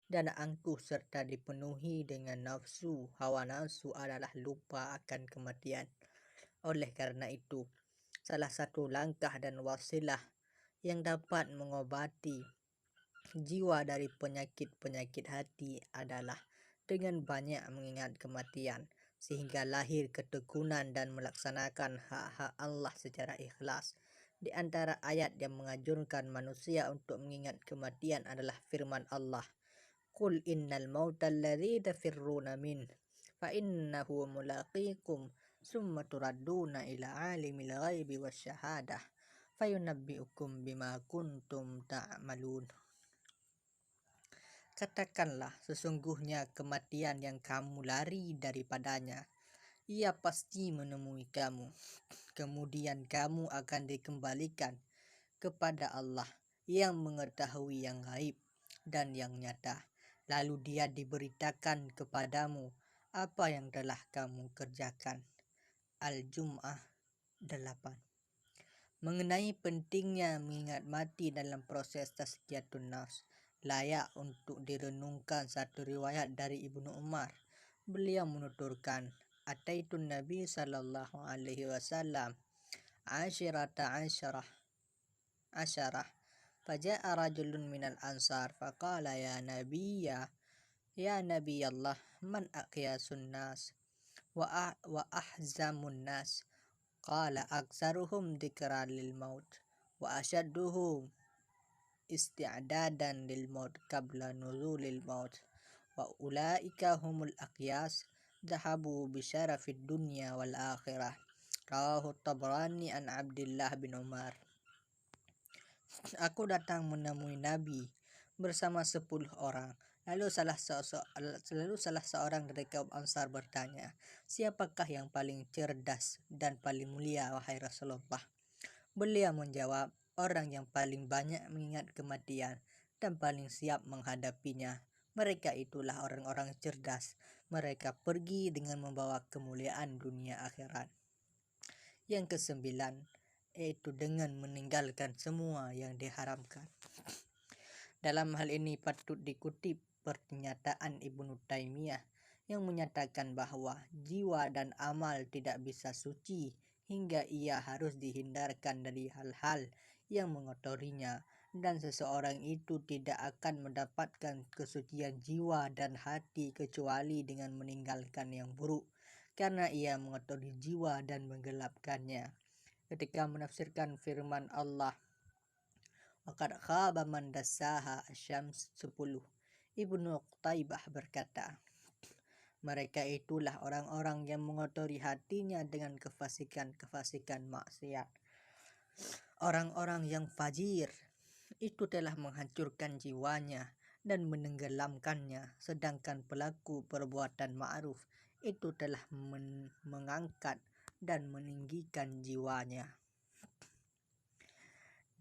dan angkuh serta dipenuhi dengan nafsu. Hawa nafsu adalah lupa akan kematian. Oleh karena itu, salah satu langkah dan wasilah yang dapat mengobati jiwa dari penyakit-penyakit hati adalah dengan banyak mengingat kematian, sehingga lahir ketekunan dan melaksanakan hak-hak Allah secara ikhlas. Di antara ayat yang menganjurkan manusia untuk mengingat kematian adalah firman Allah, "Qul innal mauta alladzi tafirruna min fa innahu mulaqikum summa turadduna ila alimil ghaibi wasyahadah fayunabbi'ukum bima kuntum ta'malun." Katakanlah, sesungguhnya kematian yang kamu lari daripadanya, ia pasti menemui kamu. Kemudian kamu akan dikembalikan kepada Allah yang mengetahui yang gaib dan yang nyata. Lalu dia diberitakan kepadamu apa yang telah kamu kerjakan. Al-Jum'ah 8. Mengenai pentingnya mengingat mati dalam proses tazkiyatun nafs, layak untuk direnungkan satu riwayat dari Ibnu Umar. Beliau menuturkan, "Ataitun Nabi sallallahu alaihi wasallam asyarah faja'a rajulun minal ansar faqala ya Nabi Allah, man aqyasun nas wa ahzamun nas?" Qala aksaruhum dzikran lil maut wa asyadduhum isti'dadan lil maut qabla nuzulil maut wa ulaika humul aqyas dhahabu bisyarafid dunya wal akhirah. Rawahu Tabrani an Abdullah bin Umar. Aku datang menemui Nabi bersama 10 orang. Lalu salah seorang dari kaum Ansar bertanya, "Siapakah yang paling cerdas dan paling mulia, wahai Rasulullah?" Beliau menjawab, "Orang yang paling banyak mengingat kematian dan paling siap menghadapinya. Mereka itulah orang-orang cerdas. Mereka pergi dengan membawa kemuliaan dunia akhirat." Yang kesembilan, yaitu dengan meninggalkan semua yang diharamkan. Dalam hal ini patut dikutip pernyataan Ibnu Taimiyah yang menyatakan bahwa jiwa dan amal tidak bisa suci hingga ia harus dihindarkan dari hal-hal yang mengotorinya, dan seseorang itu tidak akan mendapatkan kesucian jiwa dan hati kecuali dengan meninggalkan yang buruk, karena ia mengotori jiwa dan menggelapkannya. Ketika menafsirkan firman Allah, "Waqad khaba man dassaha" Asy-Syams 10, Ibnu Qutaibah berkata, mereka itulah orang-orang yang mengotori hatinya dengan kefasikan maksiat. Orang-orang yang fajir itu telah menghancurkan jiwanya dan menenggelamkannya, sedangkan pelaku perbuatan ma'ruf itu telah mengangkat dan meninggikan jiwanya.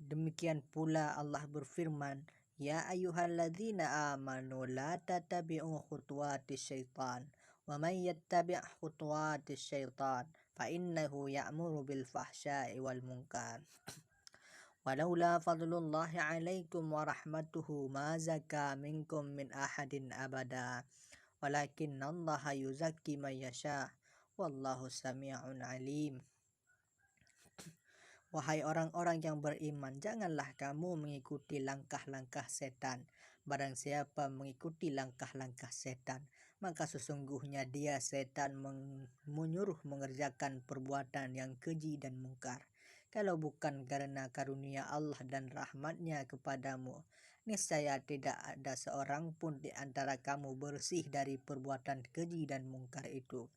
Demikian pula Allah berfirman, "Ya ayyuhalladzina amanu la tattabi'u khutuwatis syaitan wa may yattabi' khutuwatis syaitan fa innahu ya'muru bil fahsya'i wal munkar. Walaula fadlullahi 'alaikum wa rahmatuhu ma zaka minkum min ahadin abada walakinnallaha yuzakki man yasha wallahu sami'un alim." Wahai orang-orang yang beriman, janganlah kamu mengikuti langkah-langkah setan. Barang siapa mengikuti langkah-langkah setan, maka sesungguhnya dia setan menyuruh mengerjakan perbuatan yang keji dan mungkar. Kalau bukan karena karunia Allah dan rahmatnya kepadamu, niscaya tidak ada seorang pun di antara kamu bersih dari perbuatan keji dan mungkar itu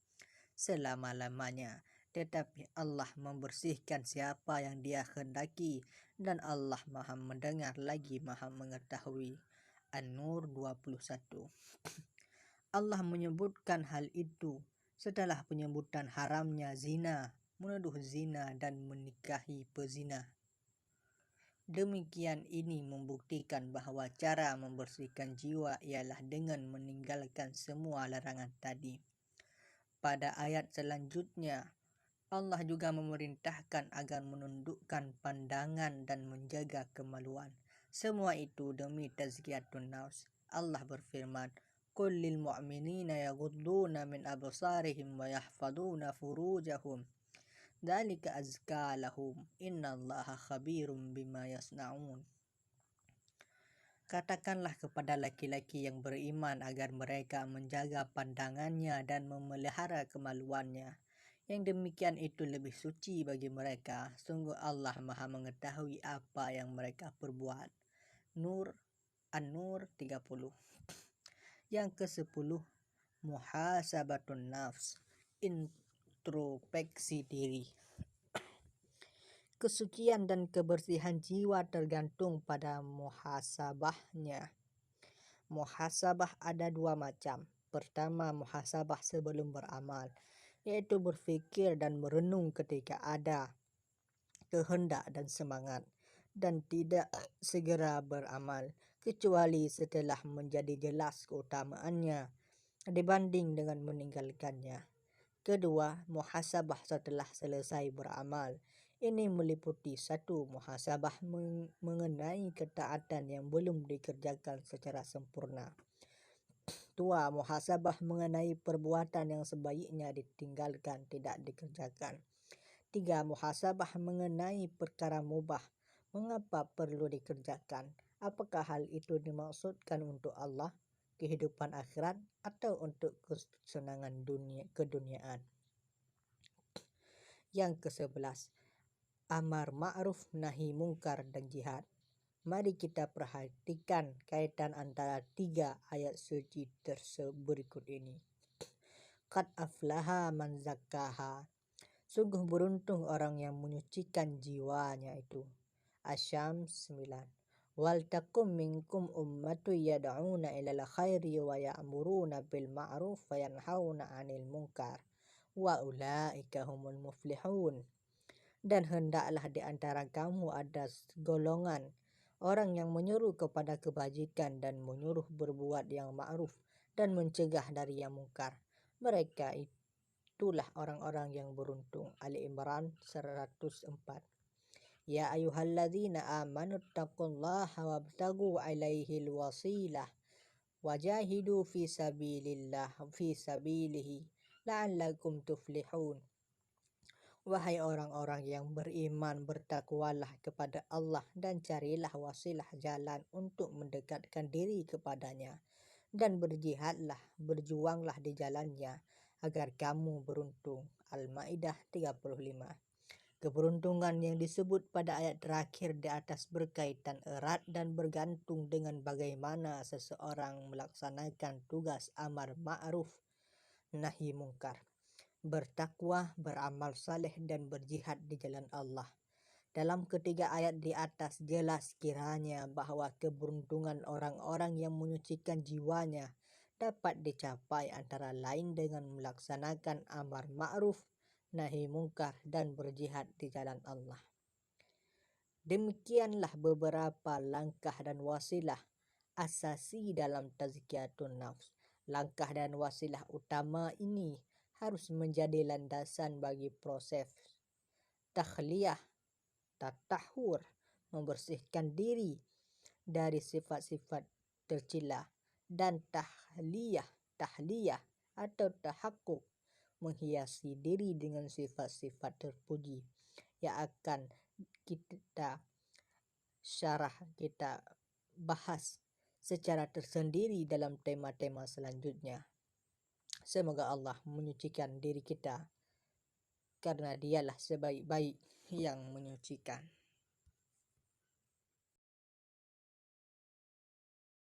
selama-lamanya. Tetapi Allah membersihkan siapa yang Dia kehendaki, dan Allah Maha mendengar lagi Maha mengetahui. An-Nur 21. Allah menyebutkan hal itu setelah penyebutan haramnya zina, menuduh zina, dan menikahi pezina. Demikian ini membuktikan bahwa cara membersihkan jiwa ialah dengan meninggalkan semua larangan tadi. Pada ayat selanjutnya, Allah juga memerintahkan agar menundukkan pandangan dan menjaga kemaluan. Semua itu demi tazkiyatun nafs. Allah berfirman, "Qul lil mu'minina yaghudduna min absarihim wa yahfaduna furujahum. Dzalika azka lahum. Innallaha khabirum bima yasnaun." Katakanlah kepada laki-laki yang beriman agar mereka menjaga pandangannya dan memelihara kemaluannya. Yang demikian itu lebih suci bagi mereka. Sungguh Allah Maha mengetahui apa yang mereka perbuat. An-Nur 30. Yang ke-10, muhasabatun nafs, introspeksi diri. Kesucian dan kebersihan jiwa tergantung pada muhasabahnya. Muhasabah ada dua macam. Pertama, muhasabah sebelum beramal, yaitu berfikir dan merenung ketika ada kehendak dan semangat, dan tidak segera beramal, kecuali setelah menjadi jelas keutamaannya dibanding dengan meninggalkannya. Kedua, muhasabah setelah selesai beramal. Ini meliputi satu, muhasabah mengenai ketaatan yang belum dikerjakan secara sempurna. Dua, muhasabah mengenai perbuatan yang sebaiknya ditinggalkan, tidak dikerjakan. Tiga, muhasabah mengenai perkara mubah. Mengapa perlu dikerjakan? Apakah hal itu dimaksudkan untuk Allah, kehidupan akhirat, atau untuk kesenangan keduniaan? Yang ke-11, amar ma'ruf nahi mungkar dan jihad. Mari kita perhatikan kaitan antara tiga ayat suci berikut ini. Qad aflaha man zakkaha. Sungguh beruntung orang yang menyucikan jiwanya itu. Asy-Syams 9. Wal takum minkum ummatu yad'una ilal khairi wa ya'muruna bil ma'ruf wa yanhauna 'anil munkar wa ulaika humul muflihun. Dan hendaklah di antara kamu ada golongan orang yang menyuruh kepada kebajikan dan menyuruh berbuat yang ma'ruf dan mencegah dari yang mungkar. Mereka itulah orang-orang yang beruntung. Ali Imran 104. Ya ayyuhalladzina amanu taqullaha wabtagu ilaihil wasilah wajahidu fi sabilihi la'allakum tuflihun. Wahai orang-orang yang beriman, bertakwalah kepada Allah dan carilah wasilah jalan untuk mendekatkan diri kepadanya, dan berjihadlah, berjuanglah di jalannya agar kamu beruntung. Al-Maidah 35. Keberuntungan yang disebut pada ayat terakhir di atas berkaitan erat dan bergantung dengan bagaimana seseorang melaksanakan tugas amar ma'ruf nahi mungkar, bertakwa, beramal saleh, dan berjihad di jalan Allah. Dalam ketiga ayat di atas jelas kiranya bahwa keberuntungan orang-orang yang menyucikan jiwanya dapat dicapai antara lain dengan melaksanakan amar ma'ruf nahi mungkar dan berjihad di jalan Allah. Demikianlah beberapa langkah dan wasilah asasi dalam tazkiyatun nafs. Langkah dan wasilah utama ini harus menjadi landasan bagi proses takhliyah, tatahur, membersihkan diri dari sifat-sifat tercela, dan tahliyah atau tahakkuk, menghiasi diri dengan sifat-sifat terpuji yang akan kita bahas secara tersendiri dalam tema-tema selanjutnya. Semoga Allah menyucikan diri kita, karena dialah sebaik-baik yang menyucikan.